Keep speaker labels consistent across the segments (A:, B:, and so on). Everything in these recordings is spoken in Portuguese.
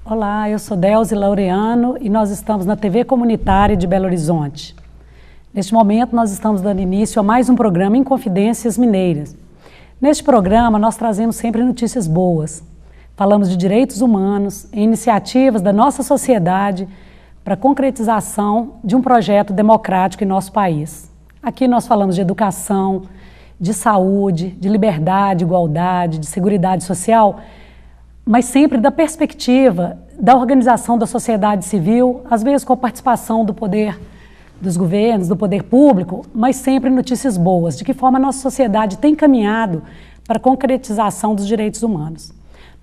A: Olá, eu sou Delzi Laureano e nós estamos na TV Comunitária de Belo Horizonte. Neste momento, nós estamos dando início a mais um programa Inconfidências Mineiras. Neste programa, nós trazemos sempre notícias boas. Falamos de direitos humanos e iniciativas da nossa sociedade para a concretização de um projeto democrático em nosso país. Aqui nós falamos de educação, de saúde, de liberdade, igualdade, de seguridade social, mas sempre da perspectiva da organização da sociedade civil, às vezes com a participação do poder dos governos, do poder público, mas sempre notícias boas, de que forma a nossa sociedade tem caminhado para a concretização dos direitos humanos.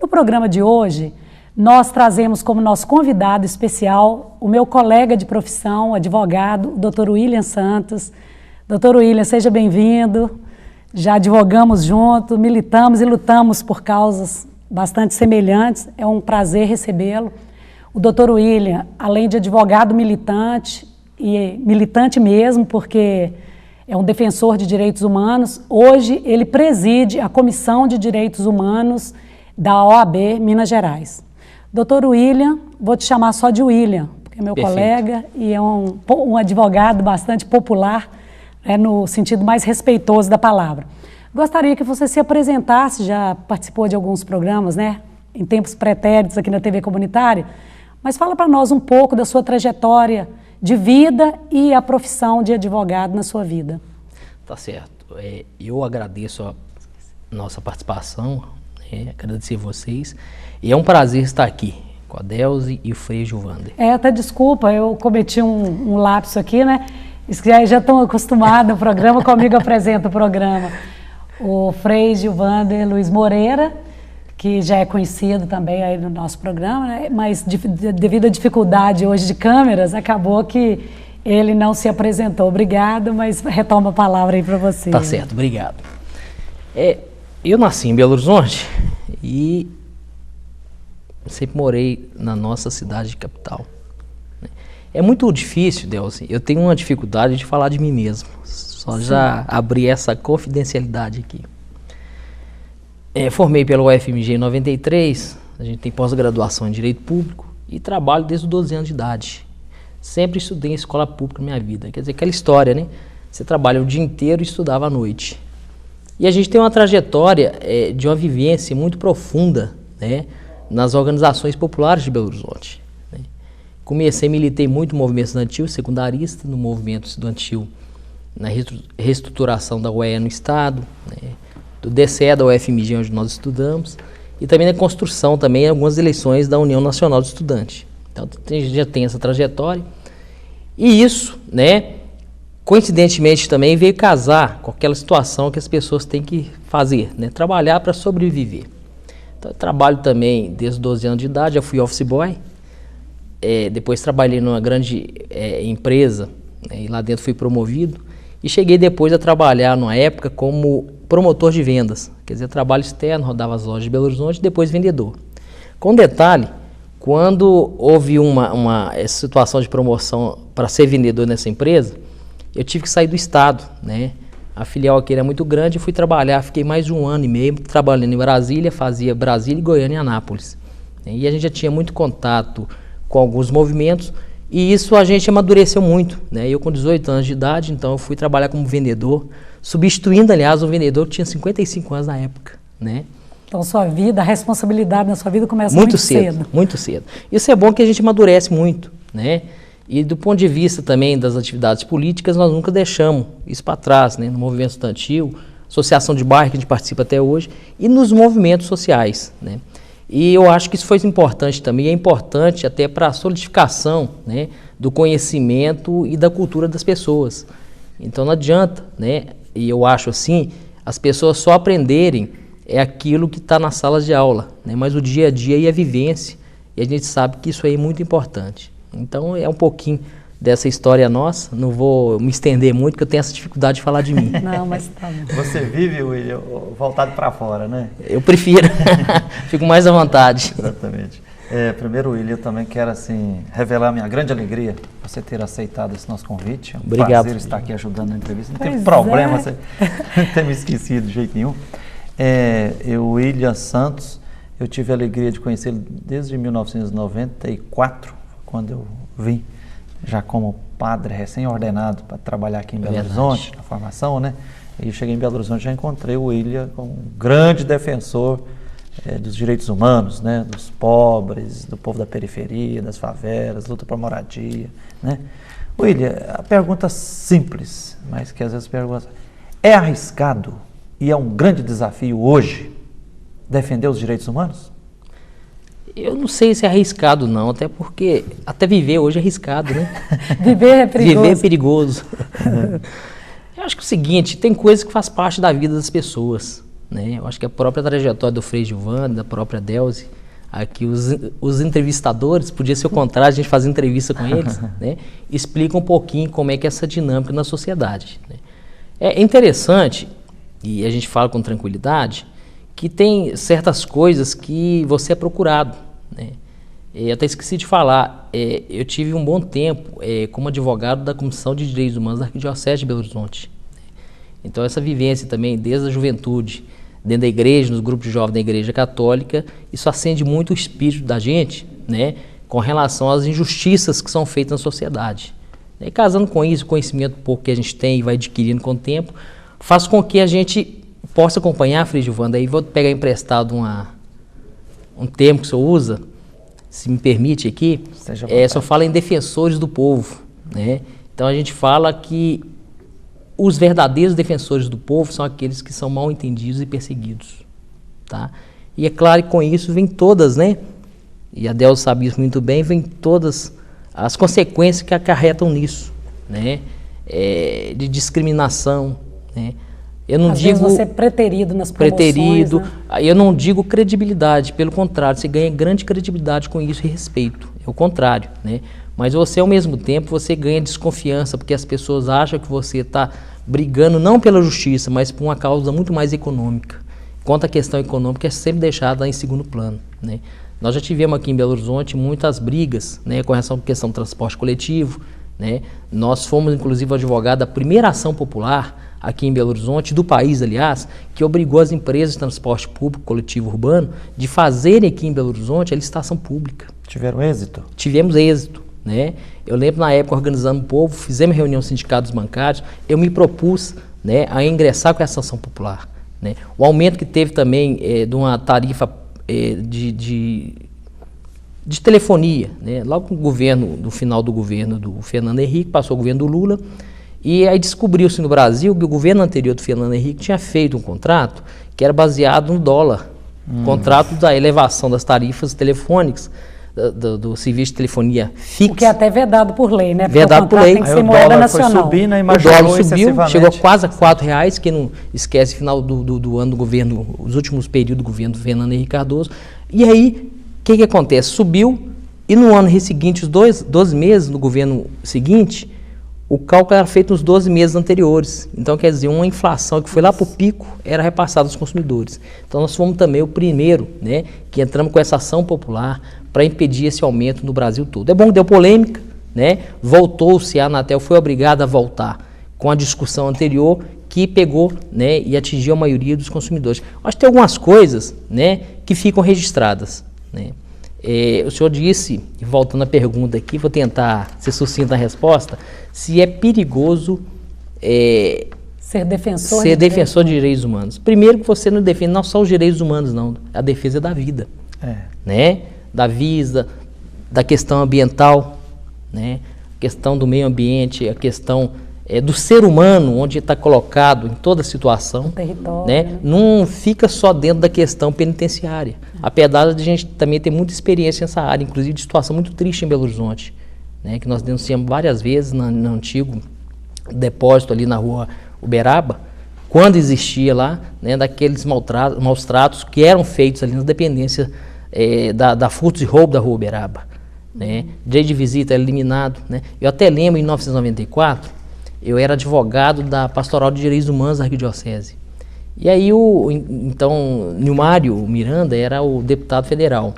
A: No programa de hoje, nós trazemos como nosso convidado especial o meu colega de profissão, advogado, o Dr. William Santos. Dr. William, seja bem-vindo. Já advogamos junto, militamos e lutamos por causas bastante semelhantes. É um prazer recebê-lo. O Dr. William, além de advogado militante, e militante mesmo, porque é um defensor de direitos humanos, hoje ele preside a Comissão de Direitos Humanos da OAB Minas Gerais. Dr. William, vou te chamar só de William, porque é meu
B: Perfeito.
A: Colega e é um advogado bastante popular, no sentido mais respeitoso da palavra. Gostaria que você se apresentasse, já participou de alguns programas, em tempos pretéritos aqui na TV Comunitária, mas fala para nós um pouco da sua trajetória de vida e a profissão de advogado na sua vida.
B: Tá certo. Eu agradeço a nossa participação, agradecer vocês. E é um prazer estar aqui com a Delzi e o Frei Gilvander.
A: Até desculpa, eu cometi um lapso aqui, Já estão acostumados no programa, comigo apresenta o programa. O Frei Gilvander Luiz Moreira, que já é conhecido também aí no nosso programa, mas devido à dificuldade hoje de câmeras, acabou que ele não se apresentou. Obrigado, mas retoma a palavra aí para você.
B: Tá certo, obrigado. Eu nasci em Belo Horizonte e sempre morei na nossa cidade capital. É muito difícil, Delzi, eu tenho uma dificuldade de falar de mim mesmo. Só Sim. Já abri essa confidencialidade aqui. Formei pela UFMG em 93, a gente tem pós-graduação em Direito Público e trabalho desde os 12 anos de idade. Sempre estudei em escola pública na minha vida. Quer dizer, aquela história, Você trabalha o dia inteiro e estudava à noite. E a gente tem uma trajetória de uma vivência muito profunda, nas organizações populares de Belo Horizonte. Militei muito no movimento estudantil, secundarista, no movimento estudantil, na reestruturação da UEA no Estado, do DCE da UFMG, onde nós estudamos, e também na construção, também, algumas eleições da União Nacional do Estudante. Então, a gente já tem essa trajetória. E isso, coincidentemente também, veio casar com aquela situação que as pessoas têm que fazer, trabalhar para sobreviver. Então, eu trabalho também desde os 12 anos de idade, já fui office boy, depois trabalhei numa grande empresa, e lá dentro fui promovido, e cheguei depois a trabalhar, numa época, como promotor de vendas, quer dizer, trabalho externo, rodava as lojas de Belo Horizonte, depois vendedor. Com detalhe, quando houve uma situação de promoção para ser vendedor nessa empresa, eu tive que sair do estado, A filial aqui era muito grande, fui trabalhar, fiquei mais de 1 ano e meio trabalhando em Brasília, fazia Brasília, Goiânia e Anápolis. E a gente já tinha muito contato com alguns movimentos, e isso a gente amadureceu muito, Eu com 18 anos de idade, então eu fui trabalhar como vendedor, substituindo, aliás, um vendedor que tinha 55 anos na época,
A: Então, sua vida, a responsabilidade na sua vida começa muito cedo.
B: Muito cedo. Isso é bom que a gente amadurece muito, E do ponto de vista também das atividades políticas, nós nunca deixamos isso para trás, No movimento estudantil, associação de bairro que a gente participa até hoje, e nos movimentos sociais, E eu acho que isso foi importante também, é importante até para a solidificação, do conhecimento e da cultura das pessoas. Então não adianta, E eu acho assim, as pessoas só aprenderem aquilo que está nas salas de aula, Mas o dia a dia e a vivência, e a gente sabe que isso aí é muito importante. Então é um pouquinho dessa história nossa, não vou me estender muito, porque eu tenho essa dificuldade de falar de mim.
A: Não, mas tá bom.
C: Você vive, William, voltado para fora,
B: Eu prefiro, fico mais à vontade.
C: Exatamente. Primeiro, William, eu também quero revelar a minha grande alegria por você ter aceitado esse nosso convite. É um
B: Obrigado,
C: prazer estar aqui ajudando na entrevista. Não
A: Pois
C: tem problema
A: é.
C: você ter me esquecido de jeito nenhum. Eu, William Santos, Eu tive a alegria de conhecê-lo desde 1994, quando eu vim, já como padre recém-ordenado para trabalhar aqui em Belo Horizonte, na formação, né? E eu cheguei em Belo Horizonte e já encontrei o William como um grande defensor dos direitos humanos, né? Dos pobres, do povo da periferia, das favelas, luta por moradia, né? William, a pergunta simples, mas que às vezes pergunta, é arriscado e é um grande desafio hoje defender os direitos humanos?
B: Eu não sei se é arriscado não, até porque até viver hoje é arriscado, né?
A: Viver é perigoso.
B: Viver é perigoso. Eu acho que é o seguinte, tem coisas que faz parte da vida das pessoas, né? Eu acho que a própria trajetória do Frei Gilvan, da própria Delze, aqui os entrevistadores, podia ser o contrário, a gente fazer entrevista com eles, né? Explica um pouquinho como é que é essa dinâmica na sociedade, né? É interessante, e a gente fala com tranquilidade, que tem certas coisas que você é procurado, né? Eu até esqueci de falar, eu tive um bom tempo como advogado da Comissão de Direitos Humanos da Arquidiocese de Belo Horizonte. Então essa vivência também, desde a juventude, dentro da igreja, nos grupos de jovens da Igreja Católica, isso acende muito o espírito da gente, né, com relação às injustiças que são feitas na sociedade. E casando com isso, o conhecimento pouco que a gente tem e vai adquirindo com o tempo, faz com que a gente possa acompanhar, Frei Gilvan, daí vou pegar emprestado um termo que o senhor usa, se me permite aqui, só fala em defensores do povo, né? Então a gente fala que os verdadeiros defensores do povo são aqueles que são mal entendidos e perseguidos, tá? E é claro que com isso vem todas, né? E a Delze sabe isso muito bem, vem todas as consequências que acarretam nisso, né? De discriminação, né? Eu não digo
A: você é preterido nas promoções, né?
B: Eu não digo credibilidade, pelo contrário, você ganha grande credibilidade com isso e respeito, é o contrário, né? Mas você, ao mesmo tempo, você ganha desconfiança, porque as pessoas acham que você está brigando não pela justiça, mas por uma causa muito mais econômica. Enquanto a questão econômica é sempre deixada em segundo plano, né? Nós já tivemos aqui em Belo Horizonte muitas brigas, né, com relação à questão do transporte coletivo, né? Nós fomos, inclusive, advogado da primeira ação popular aqui em Belo Horizonte, do país, aliás, que obrigou as empresas de transporte público coletivo urbano de fazerem aqui em Belo Horizonte a licitação pública.
C: Tiveram êxito?
B: Tivemos êxito, né? Eu lembro na época organizando o povo, fizemos reunião com sindicatos bancários, eu me propus, né, a ingressar com essa ação popular, né? O aumento que teve também de uma tarifa de telefonia, né? Logo no governo, no final do governo do Fernando Henrique, passou o governo do Lula, e aí descobriu-se no Brasil que o governo anterior do Fernando Henrique tinha feito um contrato que era baseado no dólar, contrato da elevação das tarifas telefônicas, do serviço de telefonia fixa.
A: O que é até vedado por lei, né? Porque
B: vedado por lei.
A: Tem que ser moeda nacional.
C: Foi subindo,
B: o dólar subiu, chegou quase a R$4, que não esquece, final do ano do governo, os últimos períodos do governo do Fernando Henrique Cardoso. E aí, o que acontece? Subiu, e no ano seguinte, os 12 meses do governo seguinte, o cálculo era feito nos 12 meses anteriores. Então, quer dizer, uma inflação que foi lá para o pico era repassada aos consumidores. Então, nós fomos também o primeiro, né, que entramos com essa ação popular para impedir esse aumento no Brasil todo. É bom que deu polêmica, né? Voltou-se, a Anatel foi obrigada a voltar com a discussão anterior que pegou, né, e atingiu a maioria dos consumidores. Acho que tem algumas coisas, né, que ficam registradas, né? O senhor disse, e voltando à pergunta aqui, vou tentar ser sucinto na resposta, se é perigoso
A: ser defensor
B: de direitos humanos. Primeiro que você não defende não só os direitos humanos, não, a defesa da vida, né? Da vida, da questão ambiental, né? A questão do meio ambiente, a questão do ser humano, onde está colocado em toda situação,
A: território,
B: né? Não fica só dentro da questão penitenciária. Apesar de a gente também ter muita experiência nessa área, inclusive de situação muito triste em Belo Horizonte, né? Que nós denunciamos várias vezes no antigo depósito ali na rua Uberaba, quando existia lá, né, daqueles maus tratos que eram feitos ali na dependência da furtos e roubo da rua Uberaba, né? Direito de visita era eliminado, né? Eu até lembro, em 1994, eu era advogado da Pastoral de Direitos Humanos da Arquidiocese. E aí então, Nilmário Miranda era o deputado federal.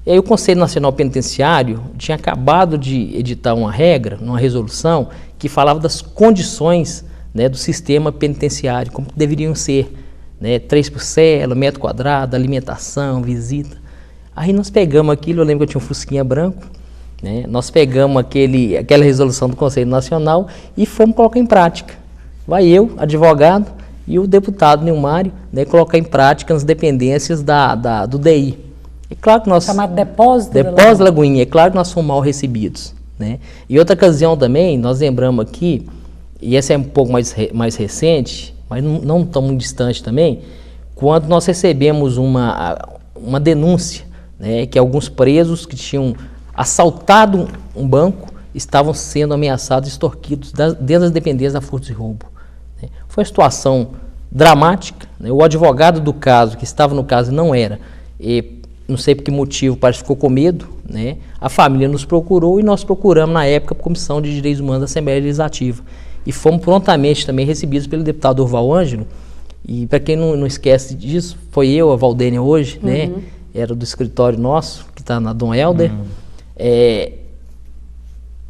B: E aí o Conselho Nacional Penitenciário tinha acabado de editar uma regra, uma resolução, que falava das condições, né, do sistema penitenciário, como deveriam ser, né, 3 por cela, metro quadrado, alimentação, visita. Aí nós pegamos aquilo, eu lembro que eu tinha um fusquinha branco, né? Nós pegamos aquela resolução do Conselho Nacional e fomos colocar em prática. Vai eu, advogado, e o deputado Nilmário, né, colocar em prática as dependências do DI. É claro que nós...
A: Chamado Depósito
B: da Lagoinha. É claro que nós fomos mal recebidos, né? E outra ocasião também, nós lembramos aqui, e essa é um pouco mais recente, mas não tão muito distante também, quando nós recebemos uma denúncia, né, que alguns presos que tinham assaltado um banco estavam sendo ameaçados, extorquidos, dentro das dependências da furto e roubo. Né? Foi uma situação dramática, né? O advogado do caso, que estava no caso, não era, não sei por que motivo, parece que ficou com medo, né? A família nos procurou e nós procuramos na época a Comissão de Direitos Humanos da Assembleia Legislativa. E fomos prontamente também recebidos pelo deputado Durval Ângelo. E para quem não esquece disso, foi eu, a Valdênia hoje, né? Era do escritório nosso, que está na Dom Helder.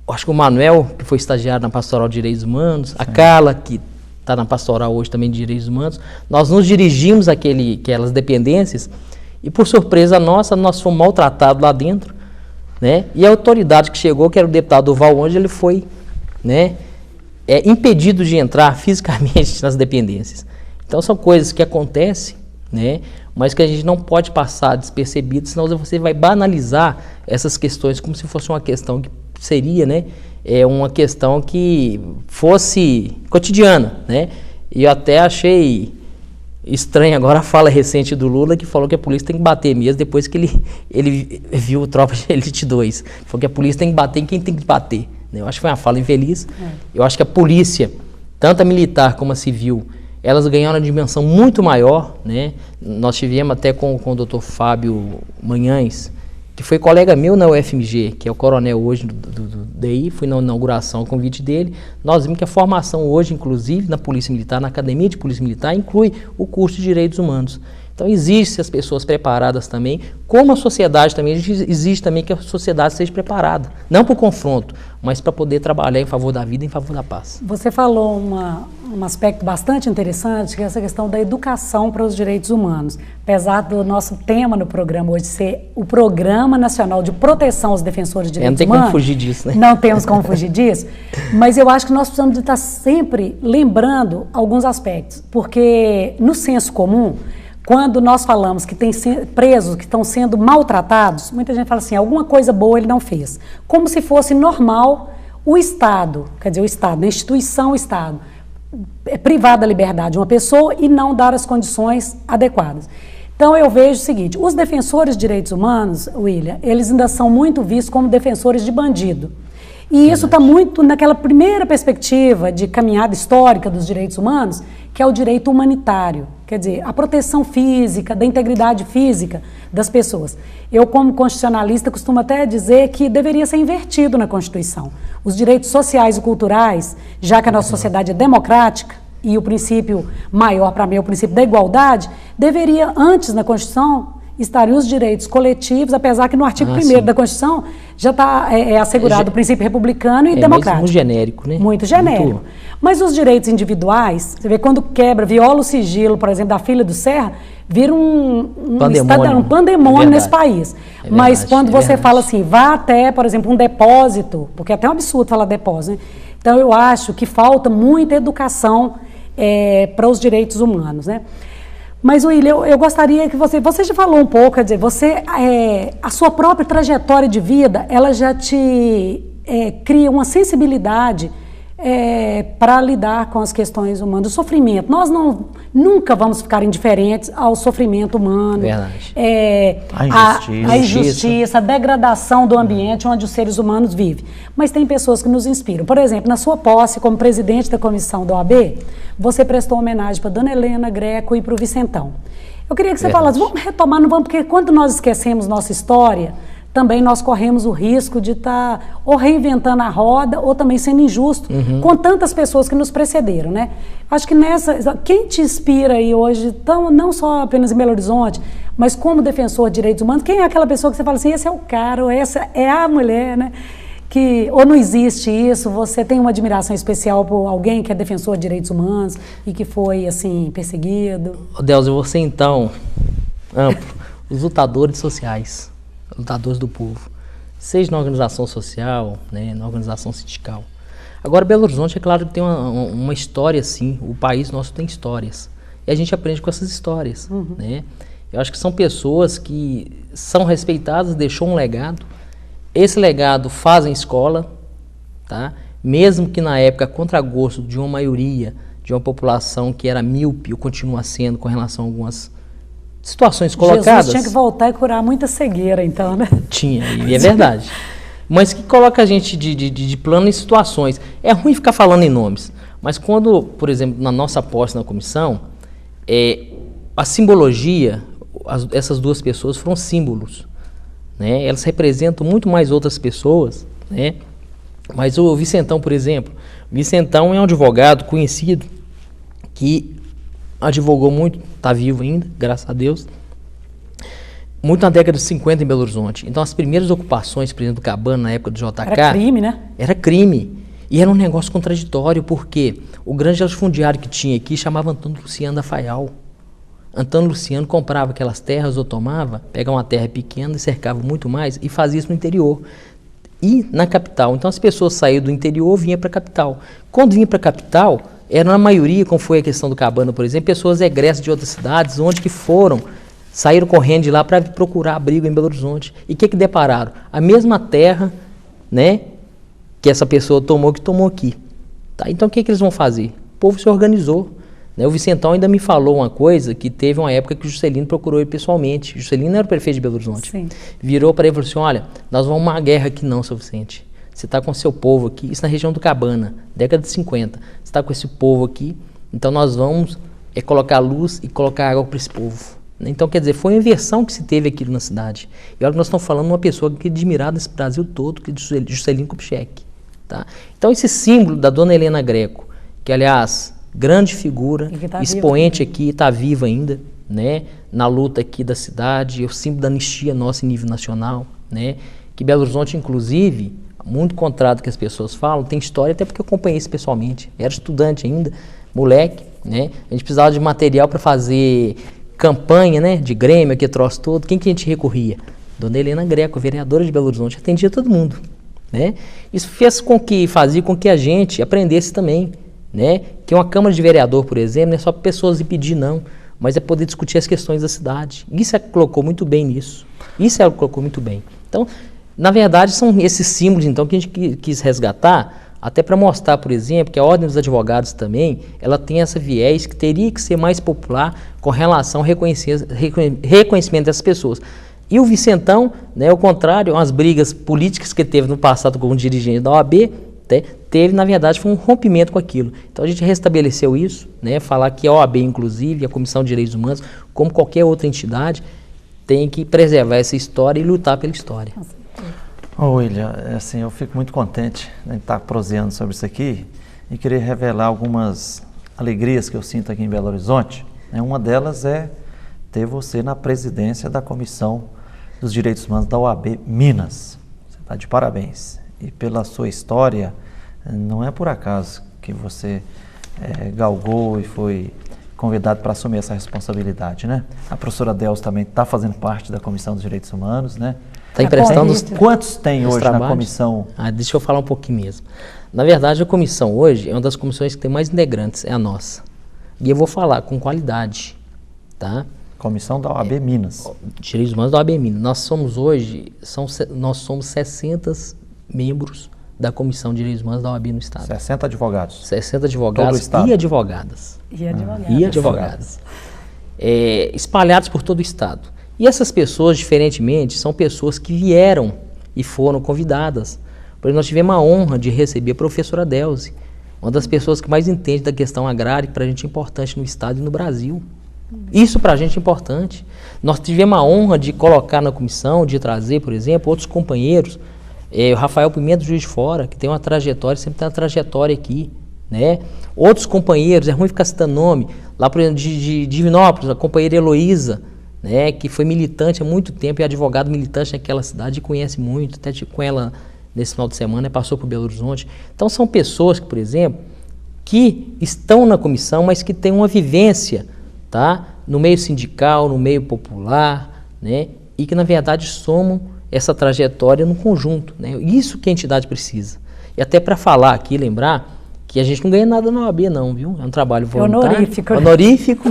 B: Acho que o Manuel, que foi estagiário na Pastoral de Direitos Humanos, a Carla, que está na Pastoral hoje também de Direitos Humanos, nós nos dirigimos àquelas dependências e, por surpresa nossa, nós fomos maltratados lá dentro, né? E a autoridade que chegou, que era o deputado Durval Ângelo, ele foi, né, impedido de entrar fisicamente nas dependências. Então são coisas que acontecem, né, mas que a gente não pode passar despercebido, senão você vai banalizar essas questões como se fosse uma questão que seria, né, uma questão que fosse cotidiana, né? E eu até achei estranho agora a fala recente do Lula, que falou que a polícia tem que bater mesmo depois que ele viu o Tropa de Elite 2. Falou que a polícia tem que bater em quem tem que bater. Eu acho que foi uma fala infeliz. Eu acho que a polícia, tanto a militar como a civil, elas ganharam uma dimensão muito maior, né? Nós tivemos até com o doutor Fábio Manhães, que foi colega meu na UFMG, que é o coronel hoje do DI, fui na inauguração, o convite dele. Nós vimos que a formação hoje, inclusive, na Polícia Militar, na Academia de Polícia Militar, inclui o curso de Direitos Humanos. Então, existe as pessoas preparadas também, como a sociedade também, existe também que a sociedade seja preparada, não para o confronto, mas para poder trabalhar em favor da vida, em favor da paz.
A: Você falou um aspecto bastante interessante, que é essa questão da educação para os direitos humanos. Apesar do nosso tema no programa hoje ser o Programa Nacional de Proteção aos Defensores de Direitos Humanos.
B: Não tem como fugir disso, né?
A: Não temos como fugir disso, mas eu acho que nós precisamos de estar sempre lembrando alguns aspectos, porque no senso comum, quando nós falamos que tem presos que estão sendo maltratados, muita gente fala assim, alguma coisa boa ele não fez. Como se fosse normal o Estado, quer dizer, o Estado, a instituição Estado, privar da liberdade de uma pessoa e não dar as condições adequadas. Então eu vejo o seguinte, os defensores de direitos humanos, William, eles ainda são muito vistos como defensores de bandido. E isso está muito naquela primeira perspectiva de caminhada histórica dos direitos humanos, que é o direito humanitário, quer dizer, a proteção física, da integridade física das pessoas. Eu, como constitucionalista, costumo até dizer que deveria ser invertido na Constituição. Os direitos sociais e culturais, já que a nossa sociedade é democrática, e o princípio maior para mim é o princípio da igualdade, deveria, antes na Constituição, estariam os direitos coletivos, apesar que no artigo 1º da Constituição já está assegurado o princípio republicano e democrático.
B: Muito genérico, né?
A: Muito genérico. Mas os direitos individuais, você vê quando quebra, viola o sigilo, por exemplo, da filha do Serra, vira um pandemônio nesse país. Mas quando você fala assim, vá até, por exemplo, um depósito, porque é até um absurdo falar depósito, né? Então eu acho que falta muita educação para os direitos humanos, né? Mas, William, eu gostaria que você já falou um pouco, quer dizer, a sua própria trajetória de vida, ela já te cria uma sensibilidade para lidar com as questões humanas, o sofrimento. Nós nunca vamos ficar indiferentes ao sofrimento humano.
B: Verdade.
A: A injustiça, a degradação do ambiente onde os seres humanos vivem. Mas tem pessoas que nos inspiram. Por exemplo, na sua posse como presidente da comissão da OAB, você prestou homenagem para a Dona Helena Greco e para o Vicentão. Eu queria que você falasse, vamos retomar, não vamos, porque quando nós esquecemos nossa história, também nós corremos o risco de estar ou reinventando a roda ou também sendo injusto com tantas pessoas que nos precederam, né? Acho que quem te inspira aí hoje, não só apenas em Belo Horizonte, mas como defensor de direitos humanos, quem é aquela pessoa que você fala assim, esse é o cara, ou essa é a mulher, né? Ou não existe isso, você tem uma admiração especial por alguém que é defensor de direitos humanos e que foi, assim, perseguido?
B: Delza, você então, amplo, os lutadores sociais. lutadores do povo, seja na organização social, né, na organização sindical. Agora, Belo Horizonte, é claro que tem uma história, sim, o país nosso tem histórias, e a gente aprende com essas histórias, né? Eu acho que são pessoas que são respeitadas, deixou um legado, esse legado fazem escola, tá? Mesmo que na época, a contragosto de uma maioria, de uma população que era míope, ou continua sendo com relação a algumas situações colocadas.
A: Jesus tinha que voltar e curar muita cegueira, então, né?
B: Tinha, e é verdade. Mas que coloca a gente de plano em situações. É ruim ficar falando em nomes, mas quando, por exemplo, na nossa posse na comissão, a simbologia, essas duas pessoas foram símbolos, né? Elas representam muito mais outras pessoas, né? Mas o Vicentão, por exemplo, Vicentão é um advogado conhecido que advogou muito, está vivo ainda, graças a Deus, muito na década de 50 em Belo Horizonte. Então as primeiras ocupações, por exemplo, do Cabana, na época do JK...
A: Era crime, né?
B: Era crime. E era um negócio contraditório, porque o grande latifundiário que tinha aqui chamava Antônio Luciano da Faial. Antônio Luciano comprava aquelas terras ou tomava, pegava uma terra pequena e cercava muito mais e fazia isso no interior. E na capital. Então as pessoas saíam do interior e vinham para a capital. Quando vinham para a capital, era na maioria, como foi a questão do Cabana, por exemplo, pessoas egressas de outras cidades, onde que foram, saíram correndo de lá para procurar abrigo em Belo Horizonte. E o que depararam? A mesma terra, né, que essa pessoa tomou, que tomou aqui. Tá? Então o que eles vão fazer? O povo se organizou. Né? O Vicentão ainda me falou uma coisa, que teve uma época que o Juscelino procurou ele pessoalmente. O Juscelino era o prefeito de Belo Horizonte.
A: Sim.
B: Virou para ele e falou assim, olha, nós vamos uma guerra aqui não, seu Vicente. Você está com o seu povo aqui, isso na região do Cabana, década de 50. Você está com esse povo aqui, então nós vamos colocar luz e colocar água para esse povo. Então, quer dizer, foi uma inversão que se teve aqui na cidade. E olha que nós estamos falando de uma pessoa que é admirada nesse Brasil todo, que é Juscelino Kubitschek. Tá? Então, esse símbolo da dona Helena Greco, que, aliás, grande figura,
A: tá
B: expoente aqui, está viva ainda, né? Na luta aqui da cidade, é o símbolo da anistia nossa em nível nacional, né? Que Belo Horizonte, inclusive, muito contrário do que as pessoas falam, tem história, até porque eu acompanhei isso pessoalmente. Era estudante ainda, moleque, né? A gente precisava de material para fazer campanha, né? De Grêmio, aquele troço todo. Quem que a gente recorria? Dona Helena Greco, vereadora de Belo Horizonte, atendia todo mundo, né? Isso fazia com que a gente aprendesse também, né? Que uma Câmara de Vereador, por exemplo, não é só para pessoas ir pedir, não, mas é poder discutir as questões da cidade. Isso ela colocou muito bem nisso. Isso ela colocou muito bem. Então, na verdade, são esses símbolos, então, que a gente quis resgatar, até para mostrar, por exemplo, que a Ordem dos Advogados também, ela tem essa viés que teria que ser mais popular com relação ao reconhecimento dessas pessoas. E o Vicentão, né, ao contrário, as brigas políticas que teve no passado como dirigente da OAB, teve, na verdade, foi um rompimento com aquilo. Então a gente restabeleceu isso, né, falar que a OAB, inclusive, a Comissão de Direitos Humanos, como qualquer outra entidade, tem que preservar essa história e lutar pela história.
C: William, assim, eu fico muito contente de estar proseando sobre isso aqui e querer revelar algumas alegrias que eu sinto aqui em Belo Horizonte. Uma delas é ter você na presidência da Comissão dos Direitos Humanos da OAB Minas. Você está de parabéns. E pela sua história, não é por acaso que você galgou e foi convidado para assumir essa responsabilidade, né? A professora Delcio também está fazendo parte da Comissão dos Direitos Humanos, né?
B: Está emprestando
C: Quantos tem hoje
B: trabalhos
C: na comissão?
B: Deixa eu falar um pouquinho mesmo. Na verdade, a comissão hoje é uma das comissões que tem mais integrantes, é a nossa. E eu vou falar com qualidade, tá?
C: Comissão da OAB Minas.
B: Direitos Humanos da OAB Minas. Nós somos hoje, nós somos 60 membros da Comissão de Direitos Humanos da OAB no Estado.
C: 60 advogados.
B: 60 advogados e advogadas.
A: E advogadas.
B: Espalhados por todo o Estado. E essas pessoas, diferentemente, são pessoas que vieram e foram convidadas. Por exemplo, nós tivemos a honra de receber a professora Delzi, uma das pessoas que mais entende da questão agrária, que para a gente é importante no Estado e no Brasil. Isso para a gente é importante. Nós tivemos a honra de colocar na comissão, de trazer, por exemplo, outros companheiros, o Rafael Pimenta, Juiz de Fora, que tem uma trajetória, sempre tem uma trajetória aqui, né? Outros companheiros, é ruim ficar citando nome, lá por exemplo, de Divinópolis, a companheira Heloísa, né, que foi militante há muito tempo e advogado militante naquela cidade e conhece muito, até com ela nesse final de semana, passou por Belo Horizonte. Então são pessoas que, por exemplo, que estão na comissão, mas que têm uma vivência, tá, no meio sindical, no meio popular, né, e que na verdade somam essa trajetória no conjunto, né? Isso que a entidade precisa. E até para falar aqui, lembrar que a gente não ganha nada na OAB não, viu? É um trabalho voluntário. Honorífico.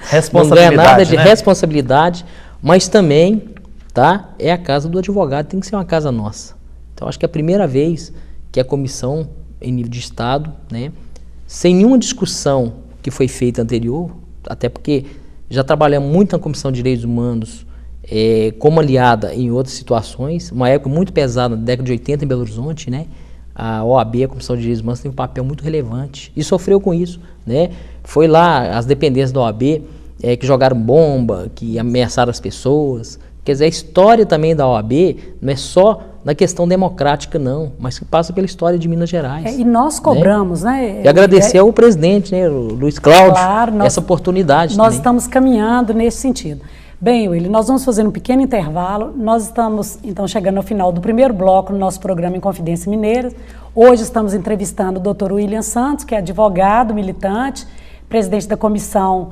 C: Responsabilidade,
B: não ganha nada de
C: né?
B: responsabilidade, mas também, tá? É a casa do advogado, tem que ser uma casa nossa. Então, acho que é a primeira vez que a comissão, em nível de Estado, né, sem nenhuma discussão que foi feita anterior, até porque já trabalhamos muito na Comissão de Direitos Humanos, como aliada em outras situações, uma época muito pesada, na década de 80 em Belo Horizonte, né? A OAB, a Comissão de Direitos Humanos, tem um papel muito relevante e sofreu com isso, né? Foi lá as dependências da OAB que jogaram bomba, que ameaçaram as pessoas. Quer dizer, a história também da OAB não é só na questão democrática, não, mas que passa pela história de Minas Gerais.
A: E nós cobramos, né?
B: E agradecer ao presidente, né, o Luiz Cláudio,
A: claro,
B: essa oportunidade
A: nós
B: também.
A: Estamos caminhando nesse sentido. Bem, Willy, nós vamos fazer um pequeno intervalo. Nós estamos, então, chegando ao final do primeiro bloco no nosso programa Inconfidência Mineira. Hoje estamos entrevistando o Dr. William Santos, que é advogado, militante, presidente da comissão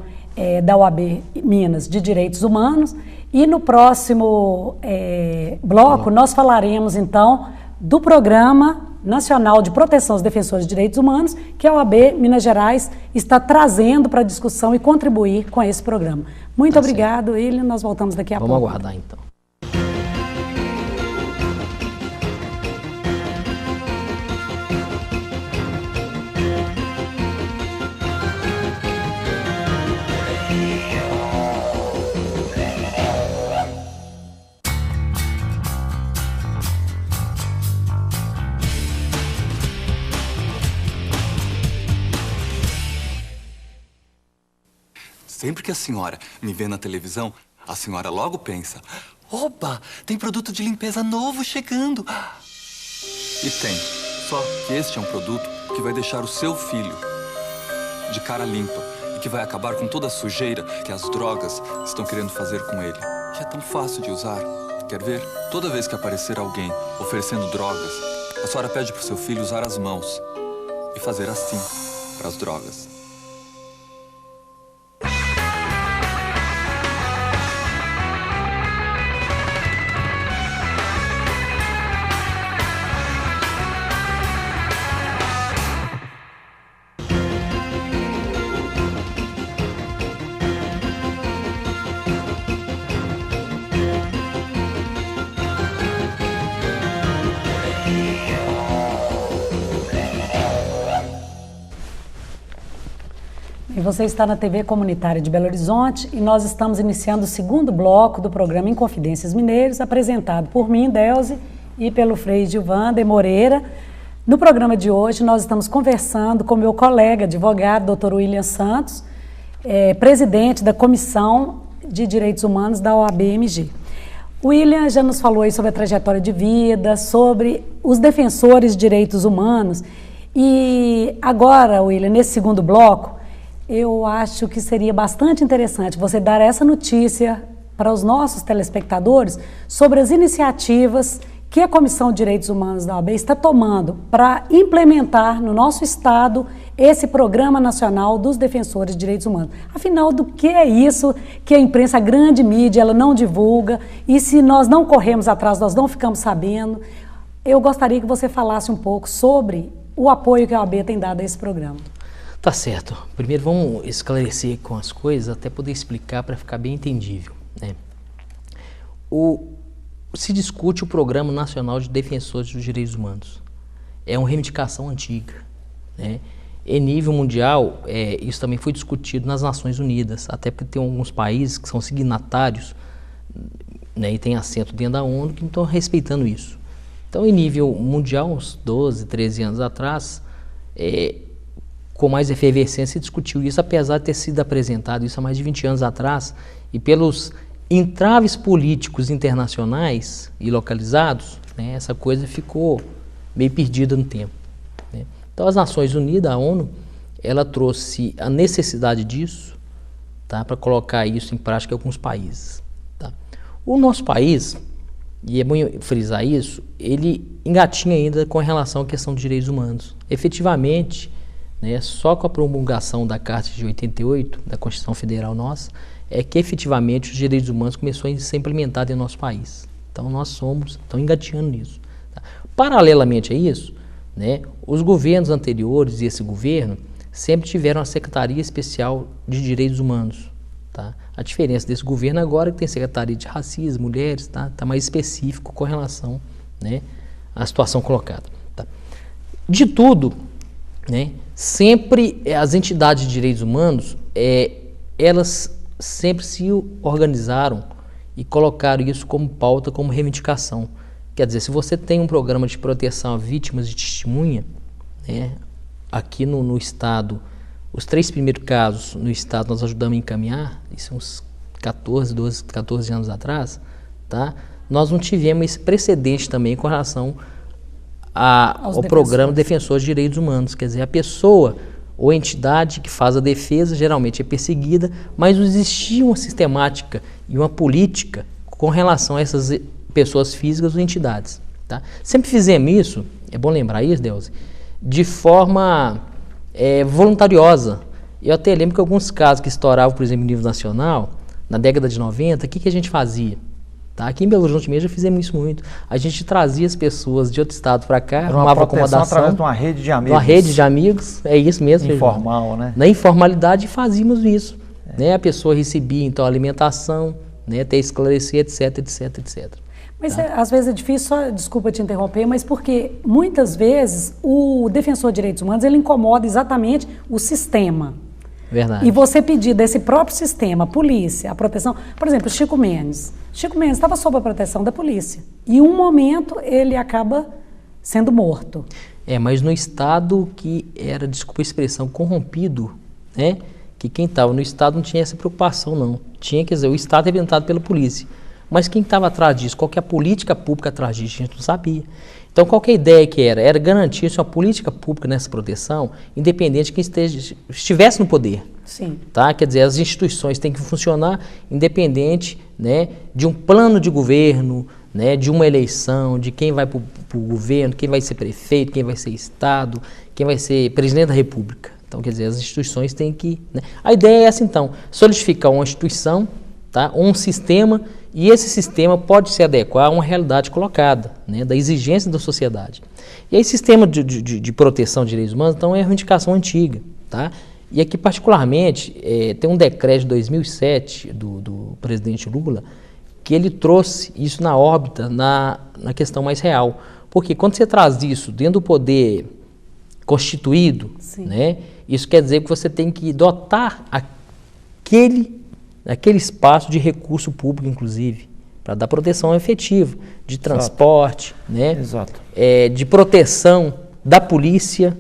A: da OAB Minas de Direitos Humanos. E no próximo bloco nós falaremos, então, do Programa Nacional de Proteção aos Defensores de Direitos Humanos, que a OAB Minas Gerais está trazendo para a discussão e contribuir com esse programa. Muito obrigado, William. Nós voltamos daqui a pouco.
B: Vamos aguardar, então.
D: Sempre que a senhora me vê na televisão, a senhora logo pensa: opa, tem produto de limpeza novo chegando. E tem. Só que este é um produto que vai deixar o seu filho de cara limpa e que vai acabar com toda a sujeira que as drogas estão querendo fazer com ele. E é tão fácil de usar. Quer ver? Toda vez que aparecer alguém oferecendo drogas, a senhora pede para o seu filho usar as mãos e fazer assim para as drogas.
A: E você está na TV Comunitária de Belo Horizonte e nós estamos iniciando o segundo bloco do programa Inconfidências Mineiras, apresentado por mim, Delze, e pelo Frei Gilvander Moreira. No programa de hoje, nós estamos conversando com meu colega advogado, Dr. William Santos, presidente da Comissão de Direitos Humanos da OAB-MG. O William já nos falou aí sobre a trajetória de vida, sobre os defensores de direitos humanos. E agora, William, nesse segundo bloco, eu acho que seria bastante interessante você dar essa notícia para os nossos telespectadores sobre as iniciativas que a Comissão de Direitos Humanos da OAB está tomando para implementar no nosso estado esse Programa Nacional dos Defensores de Direitos Humanos. Afinal, do que é isso que a imprensa, a grande mídia, ela não divulga, e se nós não corremos atrás, nós não ficamos sabendo. Eu gostaria que você falasse um pouco sobre o apoio que a OAB tem dado a esse programa.
B: Tá certo. Primeiro vamos esclarecer com as coisas, até poder explicar para ficar bem entendível, né? Se discute o Programa Nacional de Defensores dos Direitos Humanos. É uma reivindicação antiga, né? Em nível mundial, isso também foi discutido nas Nações Unidas, até porque tem alguns países que são signatários, né, e tem assento dentro da ONU que estão respeitando isso. Então, em nível mundial, uns 12, 13 anos atrás, com mais efervescência, se discutiu isso, apesar de ter sido apresentado isso há mais de 20 anos atrás, e pelos entraves políticos internacionais e localizados, né, essa coisa ficou meio perdida no tempo, né? Então, as Nações Unidas, a ONU, ela trouxe a necessidade disso, tá, para colocar isso em prática em alguns países. Tá? O nosso país, e é bom frisar isso, ele engatinha ainda com relação à questão dos direitos humanos. Efetivamente, né, só com a promulgação da Carta de 88, da Constituição Federal nossa, é que efetivamente os direitos humanos começaram a ser implementados em nosso país. Então nós estamos engateando nisso. Tá? Paralelamente a isso, né, os governos anteriores e esse governo sempre tiveram a Secretaria Especial de Direitos Humanos. Tá? A diferença desse governo agora é que tem Secretaria de Racismo, Mulheres, tá mais específico com relação, né, à situação colocada. Tá? De tudo, né, sempre as entidades de direitos humanos, elas sempre se organizaram e colocaram isso como pauta, como reivindicação. Quer dizer, se você tem um programa de proteção a vítimas de testemunha, né, aqui no Estado, os 3 primeiros casos no Estado nós ajudamos a encaminhar, isso uns 14 anos atrás, tá? Nós não tivemos esse precedente também com relação ao programa Defensor de Direitos Humanos. Quer dizer, a pessoa ou entidade que faz a defesa geralmente é perseguida, mas não existia uma sistemática e uma política com relação a essas pessoas físicas ou entidades. Tá? Sempre fizemos isso, é bom lembrar isso, Delzi, de forma voluntariosa. Eu até lembro que alguns casos que estouravam, por exemplo, em nível nacional, na década de 90, o que a gente fazia? Tá? Aqui em Belo Horizonte mesmo já fizemos isso muito. A gente trazia as pessoas de outro estado para cá, arrumava acomodação através de
C: uma rede de amigos.
B: Uma rede de amigos, é isso mesmo.
C: Informal, né?
B: Na informalidade fazíamos isso. Né? A pessoa recebia então alimentação, né, até esclarecer, etc, etc, etc.
A: Mas às vezes é difícil, só, desculpa te interromper, mas porque muitas vezes o defensor de direitos humanos ele incomoda exatamente o sistema.
B: Verdade.
A: E você pedir desse próprio sistema, a polícia, a proteção... Por exemplo, Chico Mendes. Chico Mendes estava sob a proteção da polícia. E em um momento ele acaba sendo morto. Mas
B: no Estado que era, desculpa a expressão, corrompido, né? Que quem estava no Estado não tinha essa preocupação, não. Tinha, quer dizer, o Estado é representado pela polícia. Mas quem estava atrás disso, qual que é a política pública atrás disso, a gente não sabia. Então, qual que é a ideia que era? Era garantir uma política pública nessa proteção, independente de quem estivesse no poder.
A: Sim.
B: Tá? Quer dizer, as instituições têm que funcionar independente, né, de um plano de governo, né, de uma eleição, de quem vai para o governo, quem vai ser prefeito, quem vai ser Estado, quem vai ser presidente da República. Então, quer dizer, as instituições têm que... Né? A ideia é essa, então, solidificar uma instituição, tá, um sistema, e esse sistema pode se adequar a uma realidade colocada, né, da exigência da sociedade. E aí, sistema de proteção de direitos humanos, então, é uma reivindicação antiga. Tá? E aqui, particularmente, tem um decreto de 2007 do presidente Lula, que ele trouxe isso na órbita, na questão mais real. Porque quando você traz isso dentro do poder constituído, né, isso quer dizer que você tem que dotar aquele espaço de recurso público, inclusive, para dar proteção efetiva, de transporte, né, de proteção da polícia,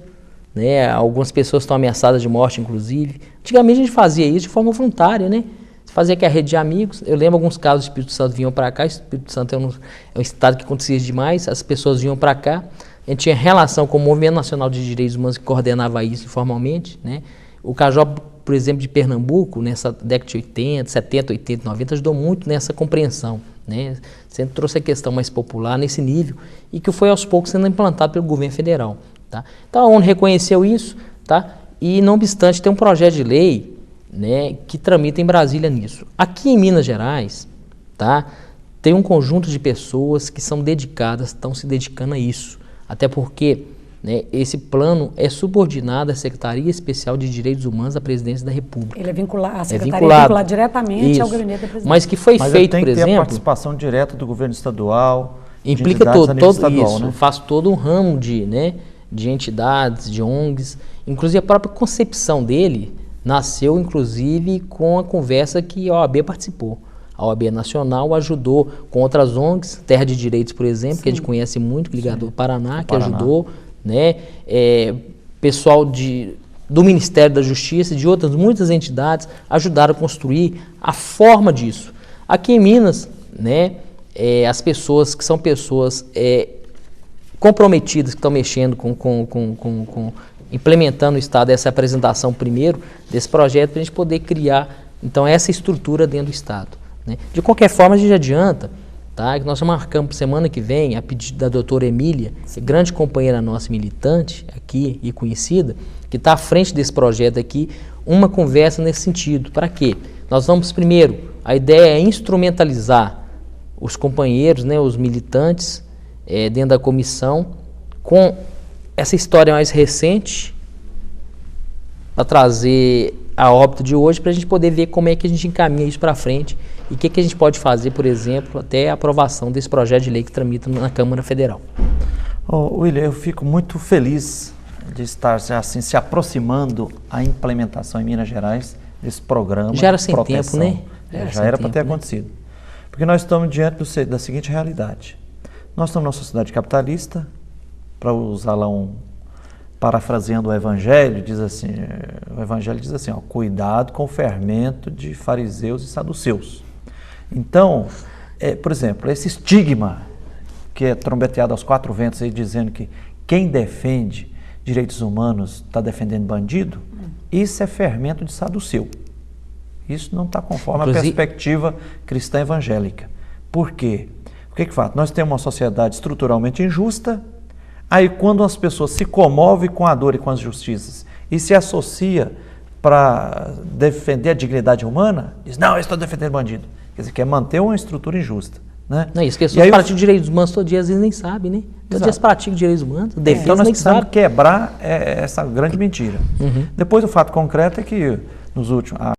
B: né, algumas pessoas estão ameaçadas de morte, inclusive. Antigamente a gente fazia isso de forma voluntária, né, fazia que a rede de amigos, eu lembro alguns casos, o Espírito Santo vinham para cá, o Espírito Santo é um estado que acontecia demais, as pessoas vinham para cá, a gente tinha relação com o Movimento Nacional de Direitos Humanos que coordenava isso informalmente, né, o CAJOB, por exemplo, de Pernambuco, nessa década de 80, 70, 80, 90, ajudou muito nessa compreensão, né, sempre trouxe a questão mais popular nesse nível e que foi aos poucos sendo implantado pelo governo federal. Tá? Então a ONU reconheceu isso, tá? E não obstante tem um projeto de lei, né, que tramita em Brasília nisso. Aqui em Minas Gerais, tá, tem um conjunto de pessoas que são dedicadas, estão se dedicando a isso, até porque, né, esse plano é subordinado à Secretaria Especial de Direitos Humanos da Presidência da República.
A: Ele é vinculado, a Secretaria é vinculada diretamente ao gabinete da Presidência.
B: Mas que foi feito, por exemplo... Mas tem que ter a
C: participação direta do governo estadual,
B: implica todo
C: estadual,
B: isso,
C: né?
B: Faz todo um ramo de entidades, de ONGs, inclusive a própria concepção dele nasceu, inclusive, com a conversa que a OAB participou. A OAB Nacional ajudou com outras ONGs, Terra de Direitos, por exemplo, que a gente conhece muito, ligado ao Paraná, que ajudou, né, pessoal do Ministério da Justiça e de outras muitas entidades ajudaram a construir a forma disso. Aqui em Minas, né, as pessoas que são pessoas... comprometidas que estão mexendo implementando o Estado, essa apresentação primeiro desse projeto, para a gente poder criar, então, essa estrutura dentro do Estado. Né? De qualquer forma, a gente adianta, tá, que nós marcamos semana que vem, a pedido da doutora Emília, grande companheira nossa militante aqui e conhecida, que está à frente desse projeto aqui, uma conversa nesse sentido. Para quê? Nós vamos, primeiro, a ideia é instrumentalizar os companheiros, né, os militantes dentro da comissão, com essa história mais recente, para trazer a óbito de hoje, para a gente poder ver como é que a gente encaminha isso para frente e o que a gente pode fazer, por exemplo, até a aprovação desse projeto de lei que tramita na Câmara Federal.
C: William, eu fico muito feliz de estar assim, se aproximando a implementação em Minas Gerais desse programa.
B: Já era sem
C: proteção.
B: tempo, né?
C: Já era para ter acontecido. Porque nós estamos diante da seguinte realidade. Nós estamos numa sociedade capitalista, para usar lá parafraseando o Evangelho, diz assim, ó, cuidado com o fermento de fariseus e saduceus. Então, por exemplo, esse estigma que é trombeteado aos quatro ventos aí, dizendo que quem defende direitos humanos está defendendo bandido, isso é fermento de saduceu. Isso não está conforme a perspectiva cristã evangélica. Por quê? O que faz? Nós temos uma sociedade estruturalmente injusta, aí quando as pessoas se comovem com a dor e com as justiças e se associa para defender a dignidade humana, diz, não, eu estou defendendo bandido. Quer dizer, quer manter uma estrutura injusta. Né?
B: Não, as pessoas praticam direitos humanos todo dia, às vezes nem sabem, né? Todo dia eles praticam direitos humanos, defesa
C: então nós
B: nem
C: precisamos
B: sabe.
C: quebrar essa grande mentira. Depois o fato concreto é que nos últimos...